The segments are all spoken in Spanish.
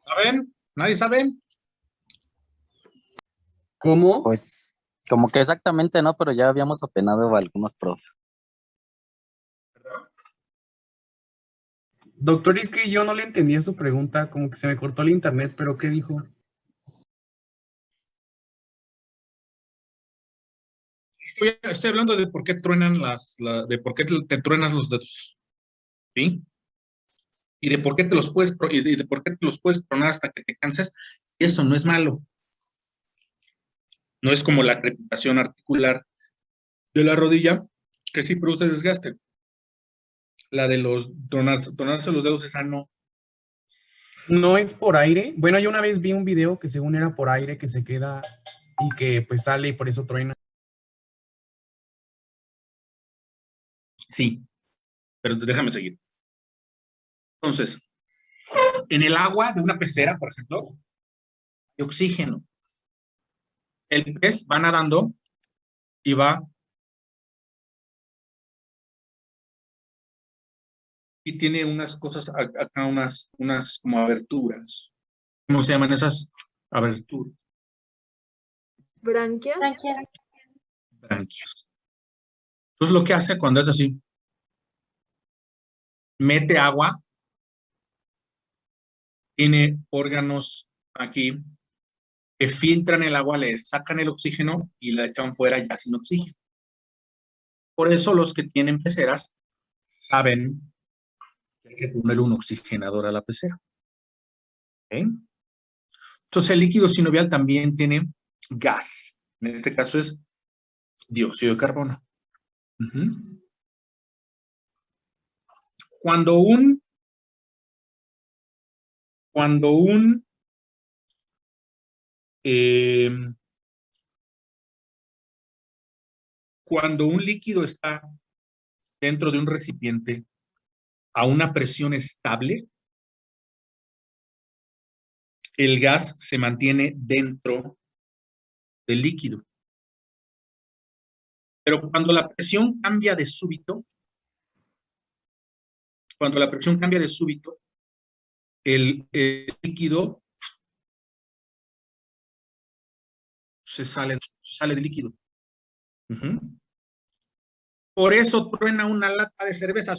¿Saben? ¿Nadie sabe? ¿Cómo? Pues, como que exactamente no, pero ya habíamos opinado algunos profes. Doctor, es que yo no le entendía su pregunta, como que se me cortó el internet, pero ¿qué dijo? Estoy hablando de por qué truenan de por qué te truenas los dedos. ¿Sí? Y de por qué te los puedes, y de por qué te los puedes tronar hasta que te canses. Eso no es malo. No es como la crepitación articular de la rodilla, que sí produce desgaste. La de los tronarse los dedos, esa no. ¿No es por aire? Bueno, yo una vez vi un video que según era por aire, que se queda y que pues sale y por eso truena. Sí, pero déjame seguir. Entonces, en el agua de una pecera, por ejemplo, hay oxígeno. El pez va nadando y va y tiene unas cosas acá, unas como aberturas. ¿Cómo se llaman esas aberturas? Branquias. Branquias. Entonces lo que hace cuando es así, mete agua, tiene órganos aquí que filtran el agua, le sacan el oxígeno y la echan fuera ya sin oxígeno. Por eso los que tienen peceras saben que hay que poner un oxigenador a la pecera. ¿Okay? Entonces el líquido sinovial también tiene gas. En este caso es dióxido de carbono. Uh-huh. Cuando un líquido está dentro de un recipiente a una presión estable, el gas se mantiene dentro del líquido. Pero cuando la presión cambia de súbito, el líquido se sale del líquido. Uh-huh. Por eso truena una lata de cerveza.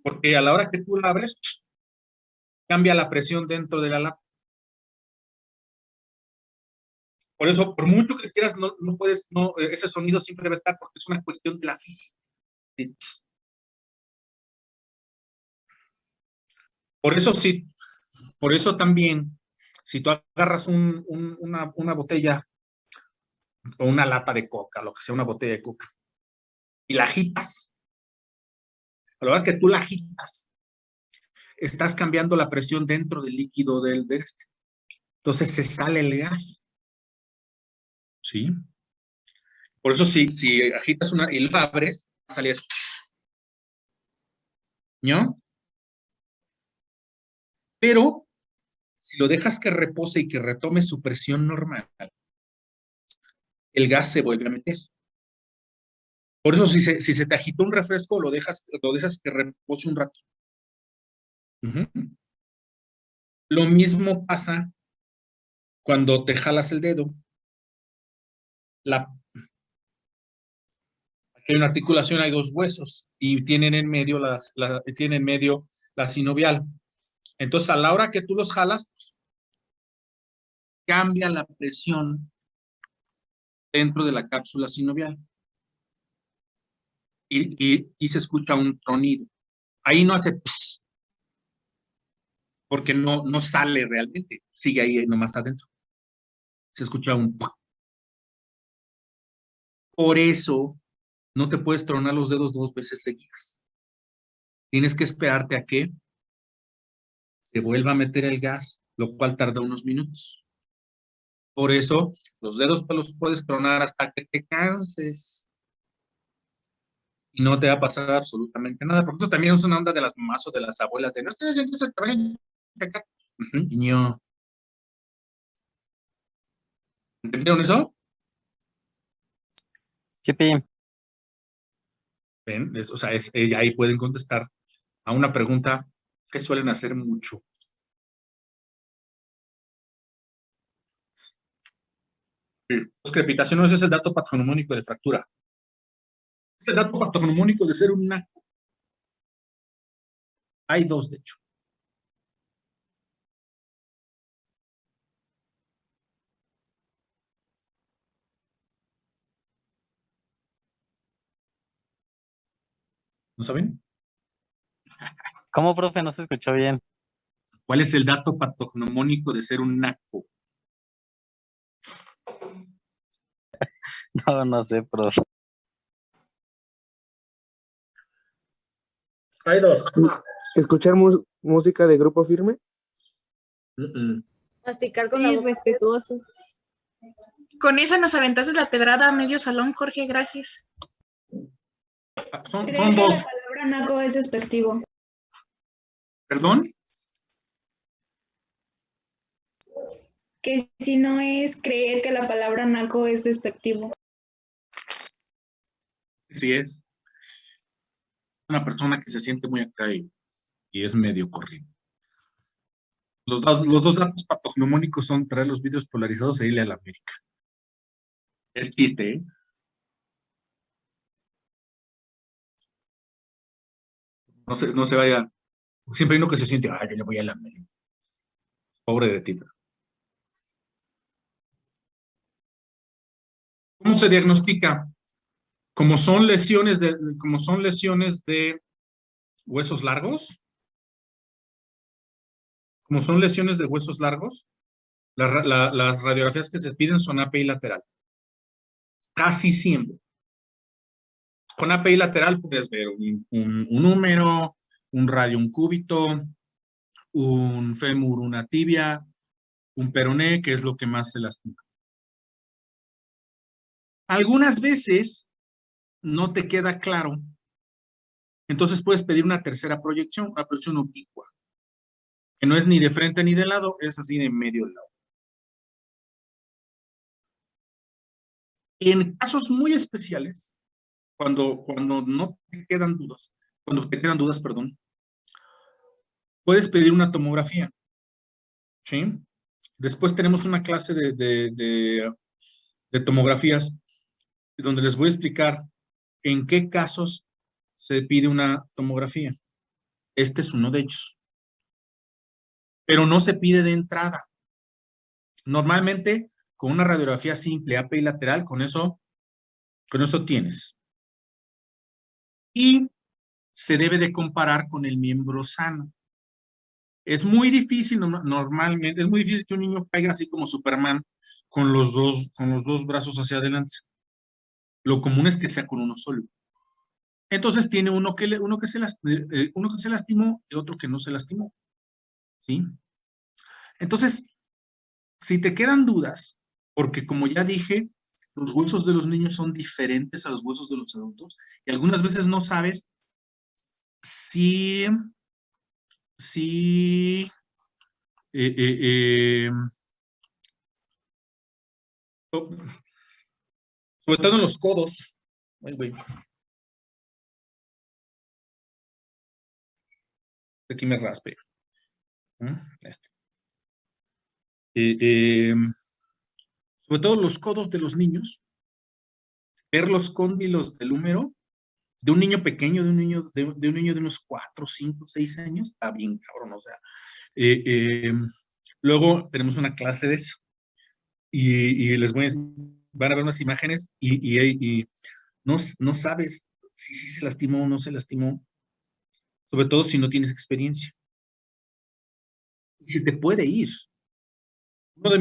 Porque a la hora que tú la abres, cambia la presión dentro de la lata. Por eso, por mucho que quieras, no puedes, ese sonido siempre va a estar porque es una cuestión de la física. Por eso sí, por eso también, si tú agarras una botella o una lata de coca, lo que sea una botella de coca, y la agitas, a la hora que tú la agitas, estás cambiando la presión dentro del líquido de este. Entonces se sale el gas. ¿Sí? Por eso si agitas una y la abres, va a salir eso. ¿No? Pero si lo dejas que repose y que retome su presión normal, el gas se vuelve a meter. Por eso si se te agitó un refresco, lo dejas que repose un rato. Uh-huh. Lo mismo pasa cuando te jalas el dedo. Aquí hay una articulación, hay dos huesos y tienen en medio la sinovial. Entonces, a la hora que tú los jalas, cambia la presión dentro de la cápsula sinovial y se escucha un tronido. Ahí no hace pss, porque no sale realmente, sigue ahí nomás adentro. Se escucha un pss. Por eso no te puedes tronar los dedos 2 veces seguidas. Tienes que esperarte a que se vuelva a meter el gas, lo cual tarda unos minutos. Por eso, los dedos te los puedes tronar hasta que te canses. Y no te va a pasar absolutamente nada. Porque eso también es una onda de las mamás o de las abuelas de no estoy haciendo ese trabajo. Uh-huh. ¿Entendieron eso? Sí, Pi. ¿Ven? O sea, ahí pueden contestar a una pregunta que suelen hacer mucho. Los crepitaciones es el dato patognomónico de fractura. Es el dato patognomónico de ser un naco. Hay dos, de hecho. ¿No saben? ¿Cómo, profe? No se escuchó bien. ¿Cuál es el dato patognomónico de ser un naco? No, no sé, profe. Hay dos. ¿Escuchar música de Grupo Firme? Masticar con la boca. Irrespetuoso. Con esa nos aventaste la pedrada a medio salón, Jorge, gracias. Son Creer que dos. la palabra naco es despectivo. ¿Perdón? Que si no es creer que la palabra naco es despectivo. Sí es. Una persona que se siente muy acá y es medio corrido. Los dos datos patognomónicos son traer los vidrios polarizados e irle a la América. Es chiste, ¿eh? No se vaya. Siempre hay uno que se siente, yo le voy a la América. Pobre de ti. ¿Cómo se diagnostica? Como son lesiones de huesos largos, las radiografías que se piden son API lateral. Casi siempre. Con API lateral puedes ver un húmero, un radio, un cúbito, un fémur, una tibia, un peroné, que es lo que más se lastima. Algunas veces no te queda claro, entonces puedes pedir una tercera proyección, una proyección oblicua, que no es ni de frente ni de lado, es así de medio lado. En casos muy especiales, cuando no te quedan dudas, perdón, puedes pedir una tomografía, ¿sí? Después tenemos una clase de tomografías donde les voy a explicar en qué casos se pide una tomografía. Este es uno de ellos. Pero no se pide de entrada. Normalmente, con una radiografía simple, API lateral, con eso tienes. Y se debe de comparar con el miembro sano. Es muy difícil, normalmente, es muy difícil que un niño caiga así como Superman con los dos brazos hacia adelante. Lo común es que sea con uno solo. Entonces tiene uno que se lastimó y otro que no se lastimó. ¿Sí? Entonces, si te quedan dudas, porque como ya dije, los huesos de los niños son diferentes a los huesos de los adultos y algunas veces no sabes si sobre todo en los codos. Ay, güey. Aquí me raspe. Sobre todo los codos de los niños, ver los cóndilos del húmero de un niño pequeño, de un niño de unos 4, 5, 6 años, está bien cabrón, o sea. Luego tenemos una clase de eso y van a ver unas imágenes y no sabes si se lastimó o no se lastimó, sobre todo si no tienes experiencia. Y se te puede ir. Uno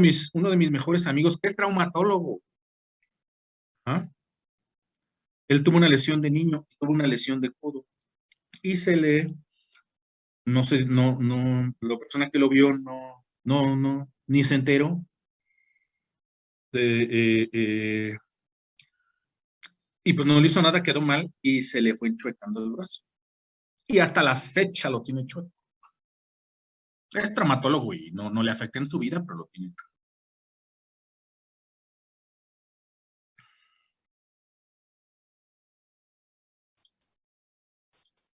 de mis mejores amigos, que es traumatólogo, ¿ah? Él tuvo una lesión de niño, tuvo una lesión de codo y no sé, la persona que lo vio ni se enteró. Y pues no le hizo nada, quedó mal y se le fue enchuecando el brazo. Y hasta la fecha lo tiene chueco. Es traumatólogo y no le afecta en su vida, pero lo tiene chueco.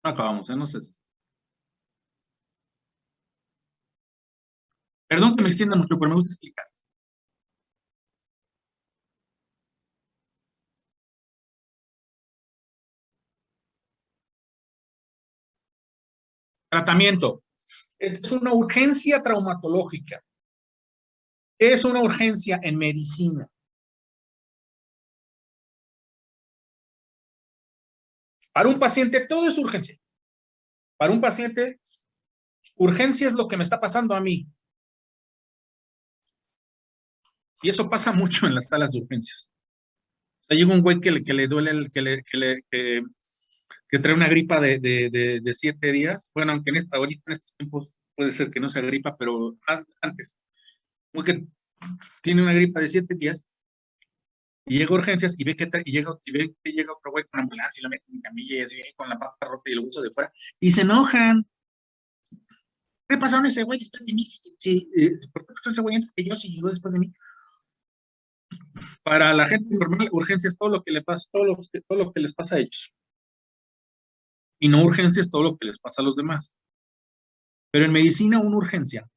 Acabamos, no sé. Perdón que me extienda mucho, pero me gusta explicar. Tratamiento. Esta es una urgencia traumatológica. Es una urgencia en medicina. Para un paciente todo es urgencia. Para un paciente, urgencia es lo que me está pasando a mí. Y eso pasa mucho en las salas de urgencias. O sea, llega un güey que le duele, que trae una gripa de 7 días. Bueno, aunque ahorita en estos tiempos puede ser que no sea gripa, pero antes. Como que tiene una gripa de 7 días y llega a urgencias y ve que llega otro güey con ambulancia y lo mete en camilla y así con la pata rota y el hueso de fuera y se enojan. ¿Qué pasó a ese güey después de mí? Sí, ¿por qué pasó ese güey antes que yo si llegó después de mí? Para la gente normal, urgencias todo lo que le pasa, todo lo que les pasa a ellos. Y no urgencias todo lo que les pasa a los demás. Pero en medicina, una urgencia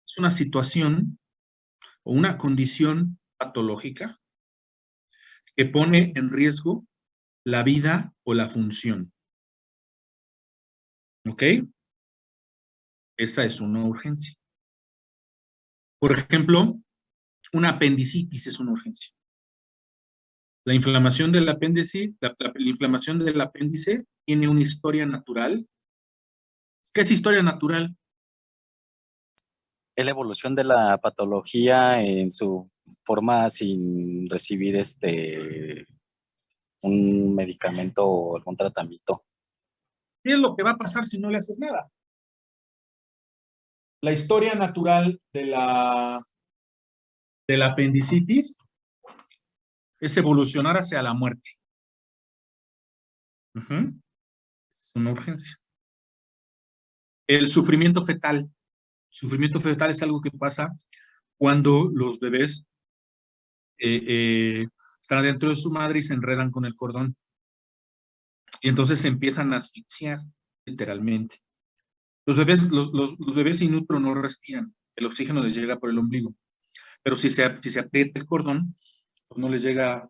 es una situación o una condición patológica que pone en riesgo la vida o la función. ¿Ok? Esa es una urgencia. Por ejemplo, una apendicitis es una urgencia. La inflamación del apéndice, la inflamación del apéndice tiene una historia natural. ¿Qué es historia natural? Es la evolución de la patología en su forma sin recibir un medicamento o algún tratamiento. ¿Qué es lo que va a pasar si no le haces nada? La historia natural de la apendicitis es evolucionar hacia la muerte. Es una urgencia. El sufrimiento fetal. Sufrimiento fetal es algo que pasa cuando los bebés están dentro de su madre y se enredan con el cordón. Y entonces se empiezan a asfixiar, literalmente. Los bebés in utero no respiran. El oxígeno les llega por el ombligo. Pero si se aprieta el cordón, pues no les llega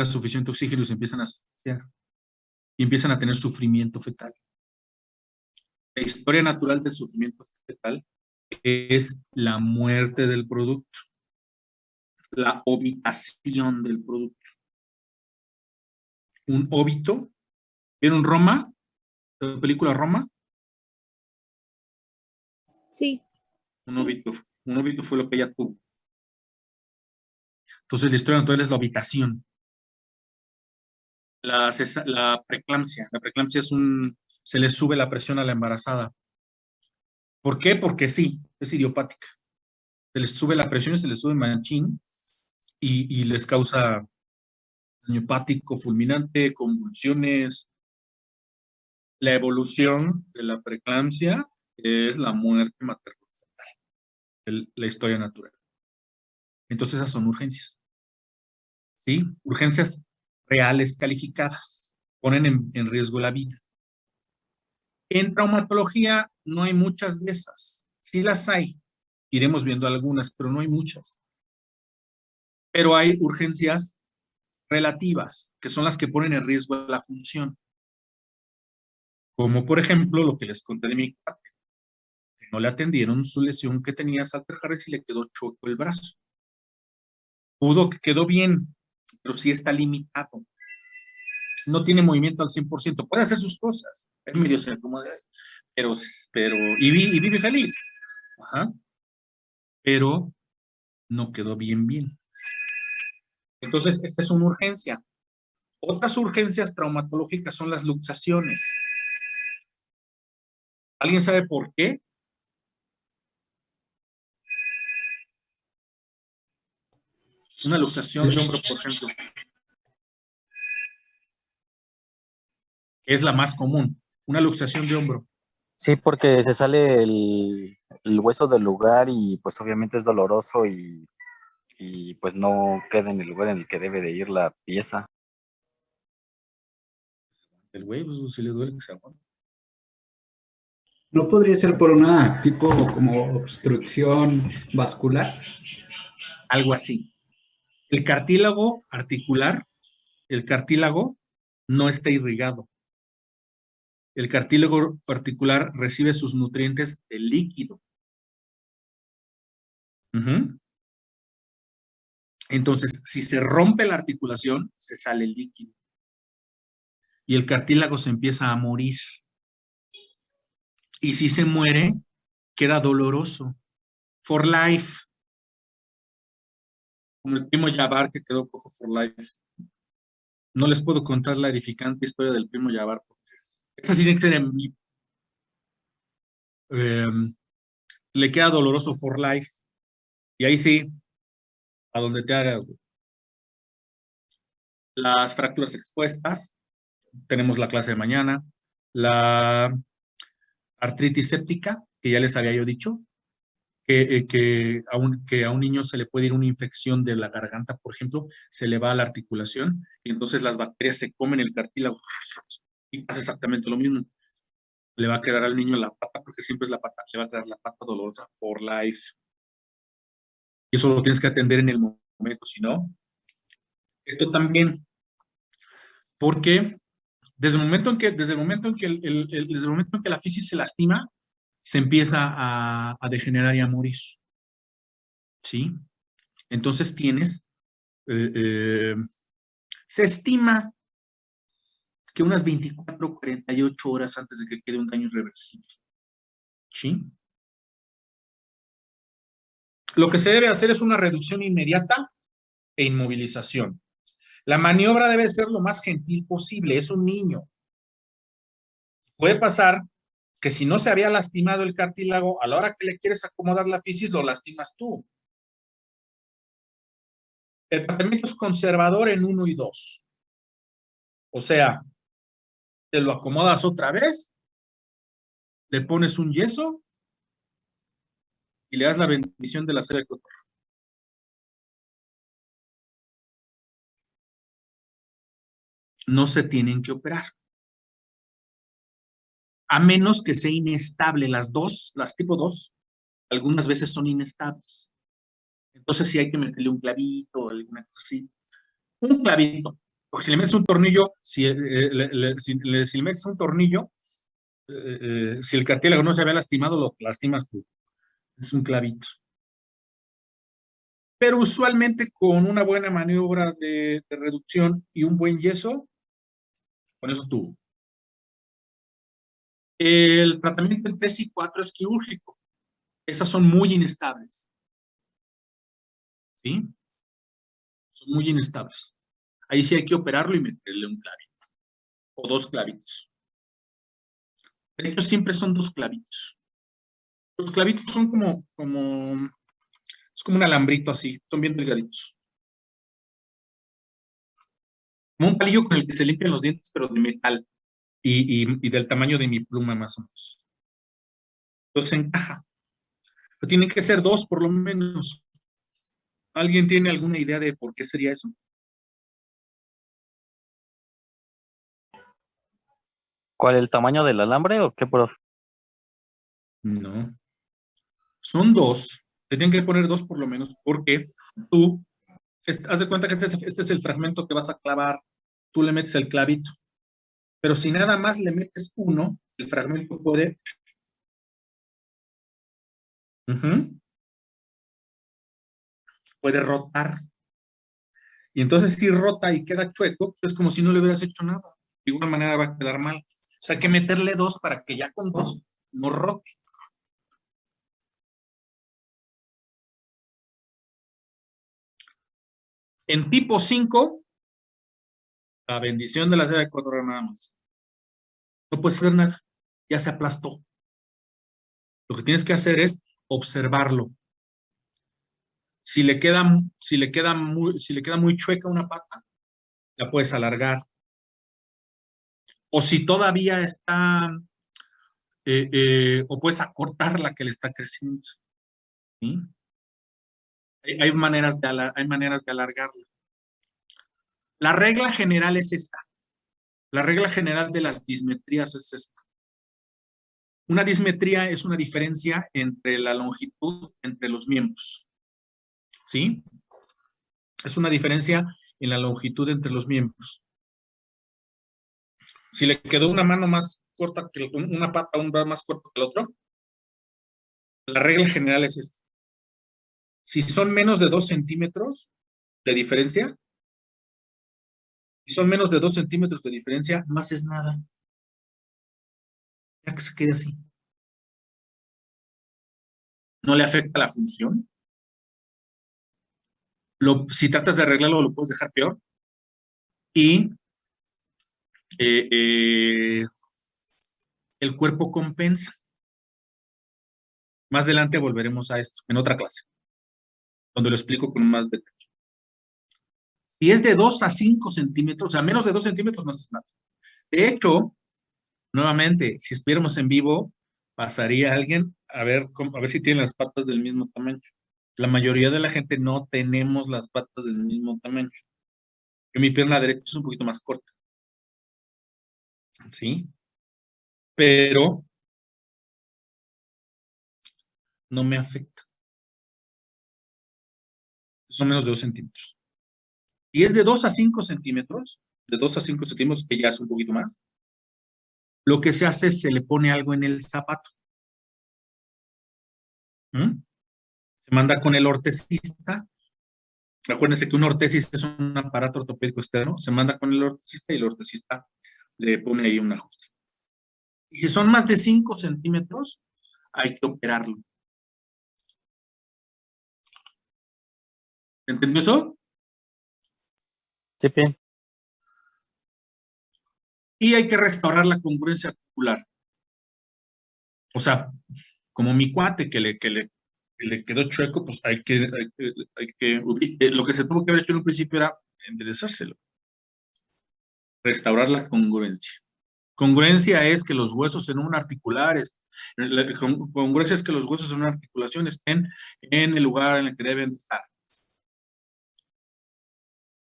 suficiente oxígeno y se empiezan a asfixiar. Y empiezan a tener sufrimiento fetal. La historia natural del sufrimiento fetal es la muerte del producto, la ovitación del producto. Un óbito. ¿Vieron Roma? La película Roma. Sí. Un óbito fue lo que ella tuvo. Entonces la historia natural es la ovitación. La preeclampsia. La preeclampsia se le sube la presión a la embarazada. ¿Por qué? Porque sí, es idiopática. Se les sube la presión, se les sube machín y les causa daño hepático fulminante, convulsiones. La evolución de la preeclampsia es la muerte materno-fetal, la historia natural. Entonces esas son urgencias. ¿Sí? Urgencias reales calificadas. Ponen en riesgo la vida. En traumatología no hay muchas de esas. Sí las hay. Iremos viendo algunas, pero no hay muchas. Pero hay urgencias relativas, que son las que ponen en riesgo la función. Como por ejemplo lo que les conté de mi cuate. No le atendieron su lesión que tenía Salter Harris y le quedó choco el brazo. Quedó bien, pero sí está limitado. No tiene movimiento al 100%. Puede hacer sus cosas. Es medio como de, y vive feliz. Ajá. Pero no quedó bien. Entonces, esta es una urgencia. Otras urgencias traumatológicas son las luxaciones. ¿Alguien sabe por qué? Una luxación de hombro, por ejemplo, es la más común. Una luxación de hombro. Sí, porque se sale el hueso del lugar y pues obviamente es doloroso y pues no queda en el lugar en el que debe de ir la pieza. El güey, pues, si le duele, que se aguante. ¿No podría ser por una tipo como obstrucción vascular? Algo así. El cartílago articular, el cartílago no está irrigado. El cartílago articular recibe sus nutrientes del líquido. Ujú. Entonces, si se rompe la articulación, se sale el líquido. Y el cartílago se empieza a morir. Y si se muere, queda doloroso. For life. Como el primo Yabar que quedó cojo for life. No les puedo contar la edificante historia del primo Yabar. Esa sí tiene que ser en vivo. Le queda doloroso for life. Y ahí sí, a donde te haga. Las fracturas expuestas, tenemos la clase de mañana. La artritis séptica, que ya les había yo dicho, que a un niño se le puede ir una infección de la garganta, por ejemplo, se le va a la articulación y entonces las bacterias se comen el cartílago y pasa exactamente lo mismo. Le va a quedar al niño la pata, porque siempre es la pata, le va a quedar la pata dolorosa for life. Y eso lo tienes que atender en el momento, si no. Esto también, porque desde el momento en que, desde el momento en que la fisis se lastima, se empieza a degenerar y a morir. ¿Sí? Entonces tienes, se estima que unas 24 o 48 horas antes de que quede un daño irreversible. ¿Sí? Lo que se debe hacer es una reducción inmediata e inmovilización. La maniobra debe ser lo más gentil posible, es un niño. Puede pasar que si no se había lastimado el cartílago, a la hora que le quieres acomodar la fisis, lo lastimas tú. El tratamiento es conservador en 1 y 2. O sea, te lo acomodas otra vez, le pones un yeso y le das la bendición de la sede de cotorreo. No se tienen que operar. A menos que sea inestable. Las tipo 2, algunas veces son inestables. Entonces sí hay que meterle un clavito, alguna cosa así. Un clavito. Porque si le metes un tornillo, si le metes un tornillo, si el cartílago no se había lastimado, lo lastimas tú. Es un clavito. Pero usualmente con una buena maniobra de reducción y un buen yeso, con eso tuvo. El tratamiento en 3 y 4 es quirúrgico. Esas son muy inestables. ¿Sí? Son muy inestables. Ahí sí hay que operarlo y meterle un clavito. O 2 clavitos. De hecho, siempre son 2 clavitos. Los clavitos son es como un alambrito así. Son bien delgaditos. Como un palillo con el que se limpian los dientes, pero de metal. Y del tamaño de mi pluma, más o menos. Entonces encaja. Pero tienen que ser 2 por lo menos. ¿Alguien tiene alguna idea de por qué sería eso? ¿Cuál, el tamaño del alambre o qué, prof? No. Son 2. Te tienen que poner 2 por lo menos, porque tú, haz de cuenta que este es el fragmento que vas a clavar. Tú le metes el clavito. Pero si nada más le metes 1, el fragmento puede... puede rotar. Y entonces si rota y queda chueco, pues es como si no le hubieras hecho nada. De igual manera va a quedar mal. O sea, hay que meterle 2 para que ya con 2 no rote. En tipo 5, la bendición de la sede de cotorreo nada más. No puedes hacer nada. Ya se aplastó. Lo que tienes que hacer es observarlo. Si le queda muy chueca una pata, la puedes alargar. O si todavía está, o puedes acortar la que le está creciendo. ¿Sí? Hay maneras de alargarla. La regla general es esta. La regla general de las dismetrías es esta. Una dismetría es una diferencia entre la longitud entre los miembros. ¿Sí? Es una diferencia en la longitud entre los miembros. Si le quedó una mano más corta que una pata, un brazo más corto que el otro, la regla general es esta. Si son menos de 2 centímetros de diferencia, si son menos de 2 centímetros de diferencia, más es nada. Ya que se quede así. No le afecta la función. Si tratas de arreglarlo, lo puedes dejar peor. Y el cuerpo compensa. Más adelante volveremos a esto, en otra clase, donde lo explico con más detalle. Si es de 2 a 5 centímetros, o sea, menos de 2 centímetros no es nada. De hecho, nuevamente, si estuviéramos en vivo, pasaría alguien a ver si tienen las patas del mismo tamaño. La mayoría de la gente no tenemos las patas del mismo tamaño. Yo, mi pierna derecha es un poquito más corta. ¿Sí? Pero no me afecta. Son menos de 2 centímetros. Y es de 2 a 5 centímetros, de 2 a 5 centímetros, que ya es un poquito más, lo que se hace es se le pone algo en el zapato. Se manda con el ortesista. Acuérdense que un ortesis es un aparato ortopédico externo. Se manda con el ortesista y el ortesista le pone ahí un ajuste. Y si son más de 5 centímetros, hay que operarlo. ¿Entendió eso? Sí, bien. Y hay que restaurar la congruencia articular. O sea, como mi cuate que le quedó chueco, pues hay que lo que se tuvo que haber hecho en un principio era enderezárselo. Restaurar la congruencia. Congruencia es que los huesos en un articular, congruencia es que los huesos en una articulación estén en el lugar en el que deben estar.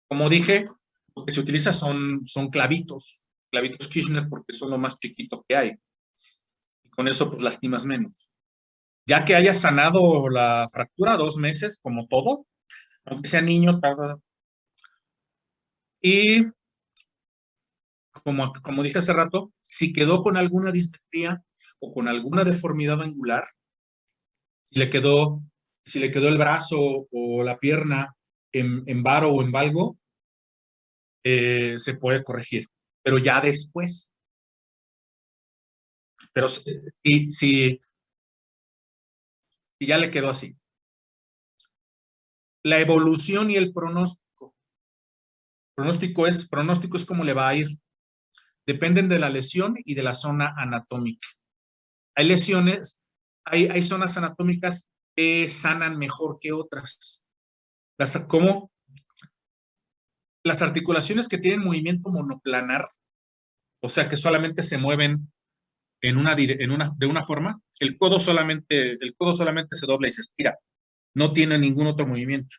Como dije, lo que se utiliza son clavitos Kirchner porque son lo más chiquito que hay. Y con eso pues lastimas menos. Ya que hayas sanado la fractura 2 meses, como todo, aunque sea niño, tarda. Y como dije hace rato, si quedó con alguna dismetría o con alguna deformidad angular, si le quedó el brazo o la pierna en varo o en valgo, se puede corregir, pero ya después. Pero si ya le quedó así. La evolución y el pronóstico. Pronóstico es cómo le va a ir. Dependen de la lesión y de la zona anatómica. Hay lesiones, hay zonas anatómicas que sanan mejor que otras. Como las articulaciones que tienen movimiento monoplanar, o sea que solamente se mueven de una forma, el codo solamente se dobla y se estira. No tiene ningún otro movimiento.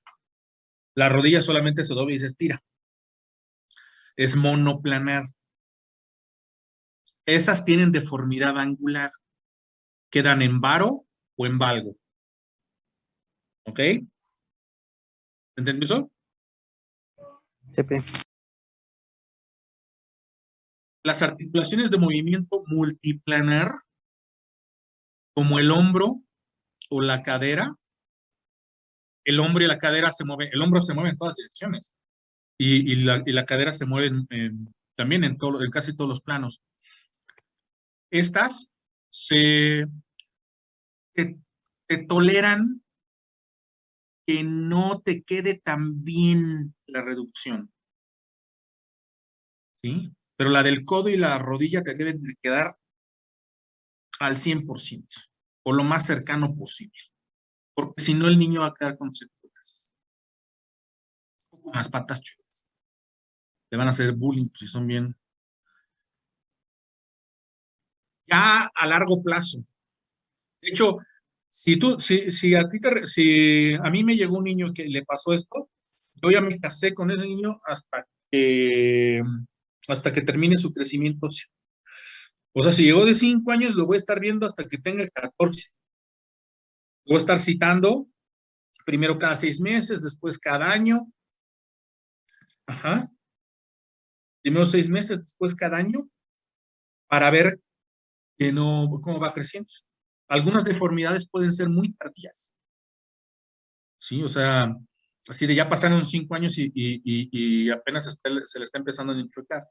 La rodilla solamente se dobla y se estira. Es monoplanar. Esas tienen deformidad angular. Quedan en varo o en valgo. ¿Ok? ¿Entendió eso? Sí, bien. Las articulaciones de movimiento multiplanar, como el hombro o la cadera, el hombro y la cadera se mueven, el hombro se mueve en todas direcciones y la cadera se mueve también en casi todos los planos. Estas te toleran que no te quede tan bien la reducción. ¿Sí? Pero la del codo y la rodilla te deben de quedar al 100%, o lo más cercano posible. Porque si no, el niño va a quedar con secuelas. Con las patas chulas. Le van a hacer bullying si son bien. Ya a largo plazo. De hecho, si a mí me llegó un niño que le pasó esto, yo ya me casé con ese niño hasta que hasta que termine su crecimiento óseo. O sea, si llegó de 5 años, lo voy a estar viendo hasta que tenga 14. Voy a estar citando primero cada 6 meses, después cada año. Ajá. Primero 6 meses, después cada año, para ver que no, cómo va creciendo. Algunas deformidades pueden ser muy tardías. Sí, o sea, así de ya pasaron 5 años y apenas se le está empezando a infectar.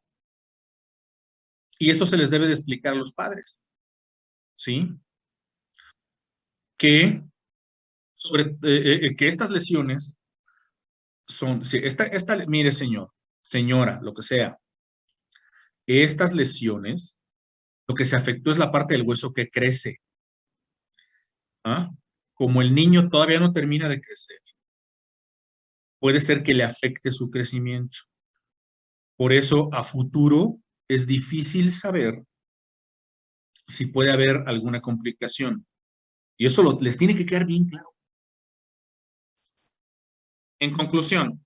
Y esto se les debe de explicar a los padres. ¿Sí? Que, que estas lesiones son, sí, mire señor, señora, lo que sea, estas lesiones, lo que se afectó es la parte del hueso que crece. ¿Ah? Como el niño todavía no termina de crecer, puede ser que le afecte su crecimiento. Por eso, a futuro, es difícil saber si puede haber alguna complicación. Y eso les tiene que quedar bien claro. En conclusión,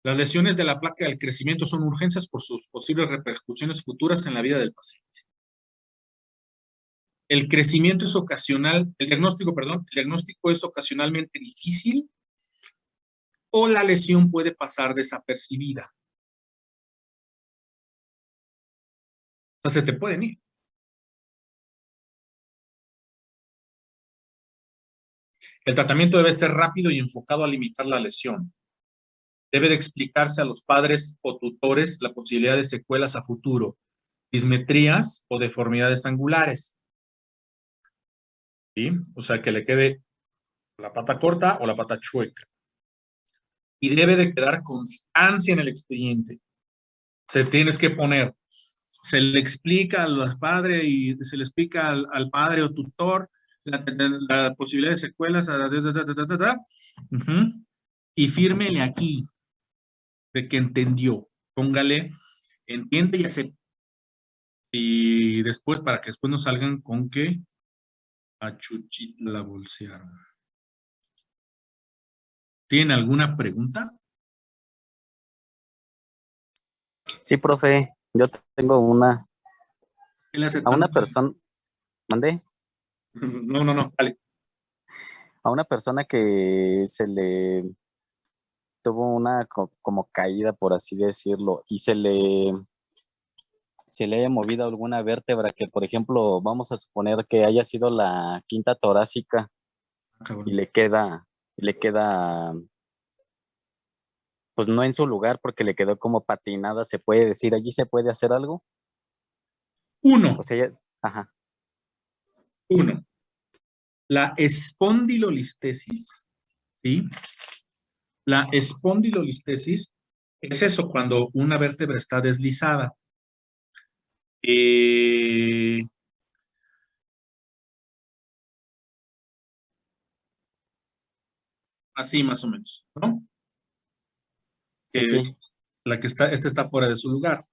las lesiones de la placa del crecimiento son urgencias por sus posibles repercusiones futuras en la vida del paciente. El crecimiento es ocasional, el diagnóstico es ocasionalmente difícil o la lesión puede pasar desapercibida. O sea, se te pueden ir. El tratamiento debe ser rápido y enfocado a limitar la lesión. Debe de explicarse a los padres o tutores la posibilidad de secuelas a futuro, dismetrías o deformidades angulares. ¿Sí? O sea, que le quede la pata corta o la pata chueca. Y debe de quedar constancia en el expediente. Se tienes que poner, se le explica al padre y se le explica al padre o tutor la posibilidad de secuelas, y fírmele aquí de que entendió. Póngale, entiende y acepta. Y después, para que después no salgan con que a Chuchita la bolsearon. ¿Tienen alguna pregunta? Sí, profe, yo tengo una. ¿Qué le hace A una tanto? persona, ¿mandé? No, dale. A una persona que se le tuvo una como caída, por así decirlo, y se le haya movido alguna vértebra que, por ejemplo, vamos a suponer que haya sido la quinta torácica y le queda, pues no en su lugar porque le quedó como patinada, se puede decir, allí se puede hacer algo. Uno, O sea, ajá, la espondilolistesis, ¿sí? La espondilolistesis es eso, cuando una vértebra está deslizada. Así más o menos, ¿no? sí, La que está, esta está fuera de su lugar.